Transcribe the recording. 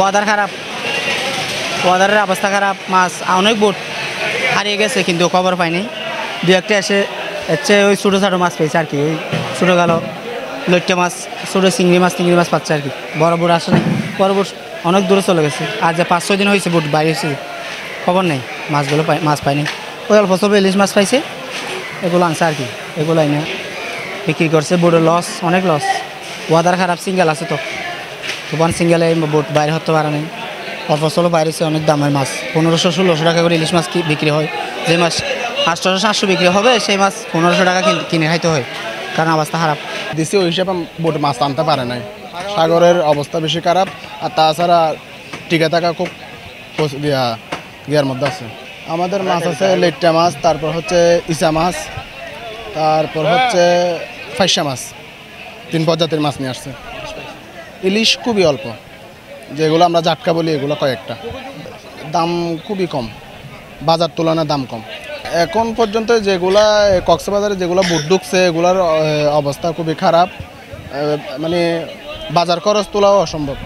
ওয়াদার খারাপ, ওয়াদারের অবস্থা খারাপ। মাছ অনেক বোট হারিয়ে গেছে কিন্তু খবর পাইনি। দু একটা এসে ওই ছোটো ছোটো মাছ পেয়েছে আর কি। ওই ছোটো গেল লইট্টা মাছ, ছোটো চিংড়ি মাছ পাচ্ছে আর কি। বড় বোট আসে নাই, বড় বোট অনেক দূরে চলে গেছে। আজ 5-6 দিন হয়েছে বোট বাইরে হয়েছে, খবর নেই মাছগুলো মাছ পাইনি। ওই অল্প স্বল্প ইলিশ মাছ পাইছে, এগুলো আনছে আর কি। এগুলো আইনে বিক্রি করছে। বোটের লস, অনেক লস। ওয়াদার খারাপ, সিঙ্গেল আছে তো তুফান সিঙ্গেলে বোট বাইরে হতে পারে নাই। অল্প স্বল্প বাইরে হচ্ছে, অনেক দামের মাছ। 1500-1600 টাকা করে ইলিশ মাছ বিক্রি হয়। যে মাছ 800-700 বিক্রি হবে সেই মাছ 1500 টাকা কিনে খাইতে হয়, কারণ অবস্থা খারাপ। দিছি ওই হিসাবে বোট মাছ আনতে পারে নাই। সাগরের অবস্থা বেশি খারাপ, আর তাছাড়া টিকে থাকা খুব গিয়ার মধ্যে আছে। আমাদের মাছ আছে লেট্টা মাছ, তারপর হচ্ছে ইসা মাছ, তারপর হচ্ছে ফাইসা মাছ। 3 প্রজাতির মাছ নিয়ে আসছে। ইলিশ খুবই অল্প, যেগুলো আমরা জাটকা বলি এগুলো কয়েকটা। দাম খুবই কম, বাজার তুলনায় দাম কম। এখন পর্যন্ত যেগুলা কক্সবাজারে যেগুলো বোট ঢুকছে এগুলোর অবস্থা খুবই খারাপ, মানে বাজার খরচ তোলাও অসম্ভব।